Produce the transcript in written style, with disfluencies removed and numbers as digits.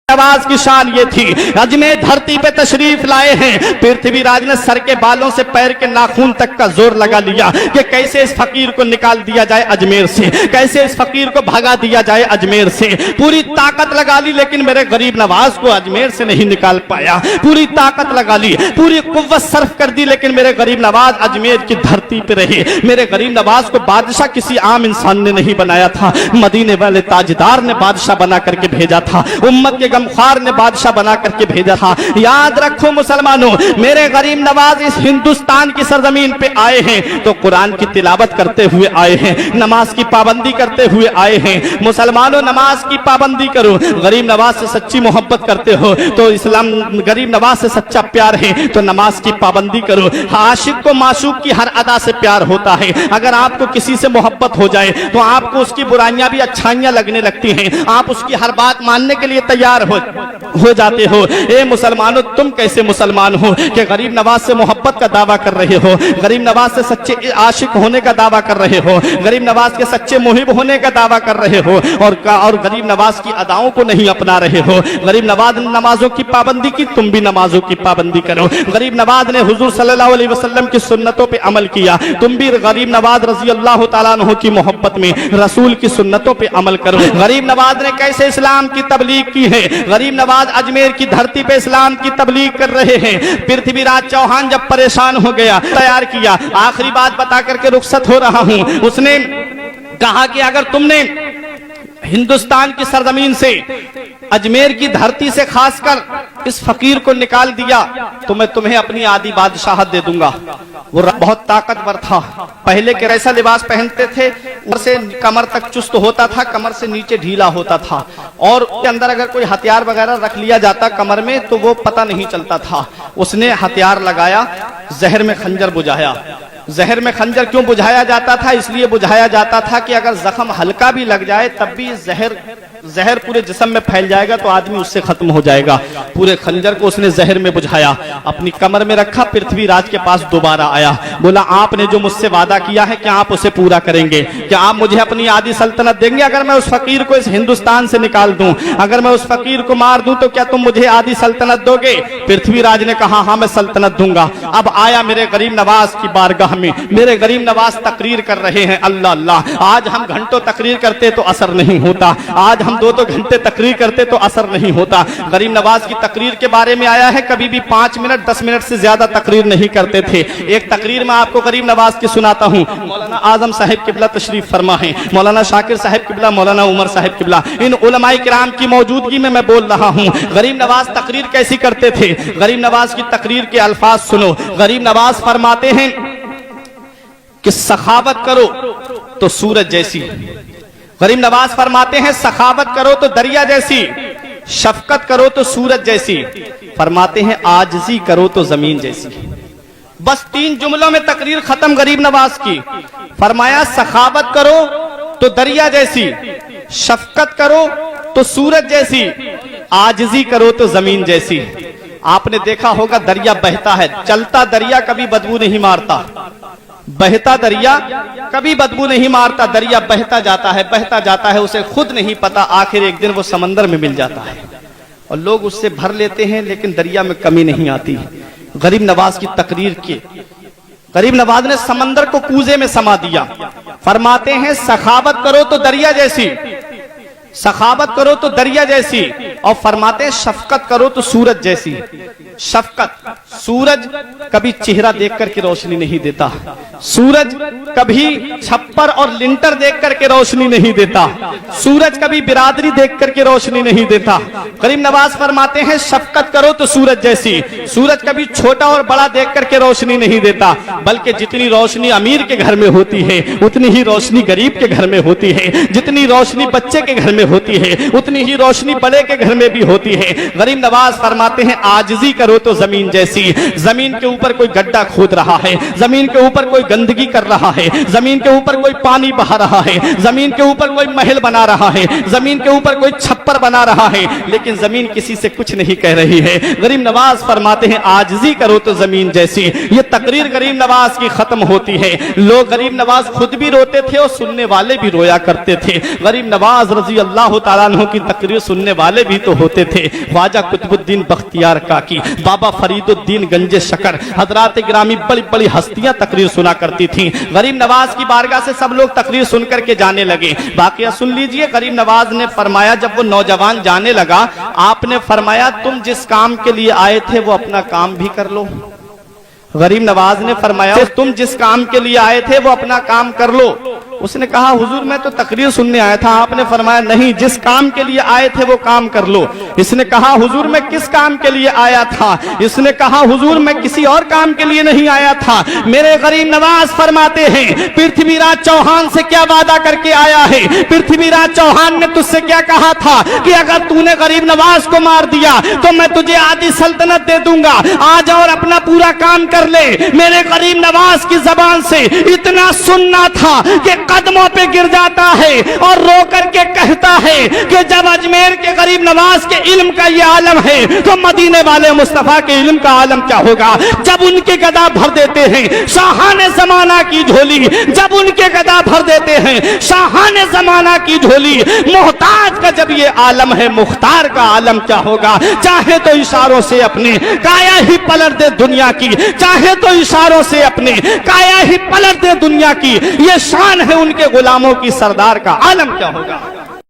नवाज की शान ये थी, अजमेर धरती पे तशरीफ लाए हैं। पृथ्वीराज ने सर के बालों से पैर के नाखून तक का जोर लगा लिया कि कैसे इस फकीर को निकाल दिया जाए अजमेर से, कैसे इस फकीर को भगा दिया जाए अजमेर से। पूरी ताकत लगा ली, लेकिन मेरे गरीब नवाज को अजमेर से नहीं निकाल पाया। पूरी ताकत लगा ली, पूरी कुव्वत सर्फ कर दी, लेकिन मेरे गरीब नवाज अजमेर की धरती पे रहे। मेरे गरीब नवाज को बादशाह किसी आम इंसान ने नहीं बनाया था, मदीने वाले ताजदार ने बादशाह बना करके भेजा था, उम्मत के गमख्वार ने बादशाह बना करके भेजा था। याद रखो मुसलमानों, मेरे गरीब नवाज इस हिंदुस्तान की सरजमीन पे आए हैं तो कुरान की तिलावत करते हुए आए हैं, नमाज की पाबंदी करते हुए आए हैं। मुसलमानों, नमाज की पाबंदी करो। गरीब नवाज से सच्ची मोहब्बत करते हो तो इस्लाम, गरीब नवाज से सच्चा प्यार है तो नमाज की पाबंदी करो। आशिक को माशूक की हर अदा से प्यार होता है। अगर आपको किसी से मोहब्बत हो जाए तो आपको उसकी बुराइयां भी अच्छाइयां लगने लगती हैं, आप उसकी हर बात मानने के लिए तैयार हो जाते हो। ए मुसलमानों, तुम कैसे मुसलमान हो कि गरीब नवाज से मोहब्बत का दावा कर रहे हो, गरीब नवाज से सच्चे आशिक होने का दावा कर रहे हो, गरीब नवाज के सच्चे मुहिब होने का दावा कर रहे हो और गरीब नवाज की अदाओं को नहीं अपना रहे हो। गरीब नवाज ने नमाजों की पाबंदी की, तुम भी नमाजों की पाबंदी करो। गरीब नवाज ने हुजूर सल्लल्लाहु अलैहि वसल्लम की सुन्नतों पे अमल किया, तुम भी गरीब नवाज रजी अल्लाह तआला अन्हु की मोहब्बत में रसूल की सुन्नतों पे अमल करो। गरीब नवाज ने कैसे इस्लाम की तबलीग की है, गरीब नवाज अजमेर की धरती पे इस्लाम की तबलीग कर रहे हैं। पृथ्वीराज चौहान जब परेशान हो गया, तैयार किया। आखिरी बात बता करके रुखसत हो रहा हूं। उसने कहा कि अगर तुमने हिंदुस्तान की सरजमीन से, अजमेर की धरती से खासकर इस फकीर को निकाल दिया तो मैं तुम्हें अपनी आदि बादशाहत दे दूंगा। वो बहुत ताकतवर था, पहले के ऐसा लिबास पहनते थे, ऊपर से कमर तक चुस्त होता था, कमर से नीचे ढीला होता था, और उसके अंदर अगर कोई हथियार वगैरह रख लिया जाता कमर में तो वो पता नहीं चलता था। उसने हथियार लगाया, जहर में खंजर बुझाया। जहर में खंजर क्यों बुझाया जाता था? इसलिए बुझाया जाता था कि अगर जख्म हल्का भी लग जाए तब भी जहर पूरे जिस्म में फैल जाएगा तो आदमी उससे खत्म हो जाएगा। पूरे खंजर को उसने जहर में बुझाया, अपनी कमर में रखा, पृथ्वीराज के पास दोबारा आया, बोला आपने जो मुझसे वादा किया है क्या आप उसे पूरा करेंगे? क्या आप मुझे अपनी आदि सल्तनत देंगे अगर मैं उस फकीर को इस हिंदुस्तान से निकाल दूं? अगर मैं उस फकीर को मार दूं तो क्या तुम मुझे आदि सल्तनत दोगे? पृथ्वीराज ने कहा हाँ मैं सल्तनत दूंगा। अब आया मेरे गरीब नवाज की बारगाह में, मेरे गरीब नवाज तकरीर कर रहे हैं, अल्लाह अल्लाह। आज हम घंटों तकरीर करते तो असर नहीं होता, आज हम 2-2 घंटे तकरीर करते तो असर नहीं होता। गरीब नवाज की तकरीर के बारे में आया है कभी भी 5 मिनट 10 मिनट से ज्यादा तकरीर नहीं करते थे। एक तकरीर में आपको गरीब नवाज की सुनाता हूँ। मौलाना आजम साहिब किबला तशरीफ फरमा है, मौलाना शाकिर साहिब किबला, मौलाना उमर साहिब किबला, इन उलमाए किराम की मौजूदगी में मैं बोल रहा हूँ। गरीब नवाज तकरीर कैसी करते थे? गरीब नवाज की तकरीर के अल्फाज सुनो। गरीब नवाज फरमाते हैं कि सखावत करो तो सूरज जैसी, गरीब नवाज फरमाते हैं सखावत करो तो दरिया जैसी, शफकत करो तो सूरज जैसी, फरमाते हैं आजिज़ी करो तो जमीन जैसी। बस 3 जुमलों में तकरीर खत्म गरीब नवाज की। फरमाया सखावत करो तो दरिया जैसी, शफकत करो तो सूरज जैसी, आजिज़ी करो तो जमीन जैसी। आपने देखा होगा दरिया बहता है, चलता दरिया कभी बदबू नहीं मारता, बहता दरिया कभी बदबू नहीं मारता। दरिया बहता जाता है, उसे खुद नहीं पता, आखिर एक दिन वो समंदर में मिल जाता है और लोग उससे भर लेते हैं, लेकिन दरिया में कमी नहीं आती। गरीब नवाज की तकरीर के, गरीब नवाज ने समंदर को कूजे में समा दिया। फरमाते हैं सखावत करो तो दरिया जैसी, सखावत करो तो दरिया जैसी, और फरमाते हैं शफकत करो तो सूरज जैसी। शफकत, सूरज कभी चेहरा देख करके रोशनी नहीं देता, सूरज कभी छप्पर और लिंटर देख करके रोशनी नहीं देता, सूरज कभी बिरादरी देख करके रोशनी नहीं देता। गरीब नवाज फरमाते हैं शफकत करो तो सूरज जैसी, सूरज कभी छोटा और बड़ा देख करके रोशनी नहीं देता, बल्कि जितनी रोशनी अमीर के घर में होती है उतनी ही रोशनी गरीब के घर में होती है, जितनी रोशनी बच्चे के घर में होती है उतनी ही रोशनी बड़े के घर में भी होती है। गरीब नवाज फरमाते हैं आजिज़ी करो तो जमीन जैसी, जमीन के ऊपर कोई गड्ढा खोद रहा है, जमीन के ऊपर कोई गंदगी कर रहा है, जमीन के ऊपर कोई पानी बहा रहा है, जमीन के ऊपर कोई महल बना रहा है, जमीन के ऊपर कोई छप्पर छप्पर बना रहा है, लेकिन जमीन किसी से कुछ नहीं कह रही है। गरीब नवाज फरमाते हैं आजिज़ी करो तो जमीन जैसी। ये तकरीर गरीब नवाज की खत्म होती है। लोग गरीब नवाज खुद भी रोते थे और सुनने वाले भी रोया करते थे। गरीब नवाज रजी अल्लाह तआला अन्हु की तकरीर सुनने वाले भी तो होते थे। ख्वाजा कुतुबुद्दीन बख्तियार काकी, बाबा फरीदुद्दीन गंजे शकर, हजरात गिरामी बड़ी बड़ी हस्तियां तकरीर सुना करती थी। गरीब नवाज की बारगाह से सब लोग तकरीर सुन करके जाने लगे। वाकया सुन लीजिए। गरीब नवाज ने फरमाया, जब वो नौजवान जाने लगा, आपने फरमाया तुम जिस काम के लिए आए थे वो अपना काम भी कर लो। गरीब नवाज ने फरमाया तुम जिस काम के लिए आए थे वो अपना काम कर लो। उसने कहा हुजूर मैं तो तकरीर सुनने आया था। आपने फरमाया नहीं, जिस काम के लिए आए थे वो काम कर लो। इसने कहा हुजूर मैं किस काम के लिए आया था? इसने कहा हुजूर मैं किसी और काम के लिए नहीं आया था। मेरे गरीब नवाज फरमाते हैं पृथ्वीराज चौहान से क्या वादा करके आया है? पृथ्वीराज चौहान ने तुझसे क्या कहा था कि अगर तूने गरीब नवाज को मार दिया तो मैं तुझे आधी सल्तनत दे दूंगा, आ जा और अपना पूरा काम कर ले। मेरे गरीब नवाज की जबान से इतना सुनना था कि कदमों पे गिर जाता है और रो करके कहता है कि जब अजमेर के गरीब नवाज के इल्म का ये आलम है तो मदीने वाले मुस्तफा के इल्म का आलम क्या होगा। जब उनके गदा भर देते हैं शाहाने जमाना की झोली, जब उनके गदा भर देते हैं शाहाने जमाना की झोली, मोहताज का जब ये आलम है मुख्तार का आलम क्या होगा। चाहे तो इशारों से अपने काया ही पलट दे दुनिया की, चाहे तो इशारों से अपने काया ही पलट दे दुनिया की। ये शान है उनके गुलामों की, सरदार का आलम क्या होगा।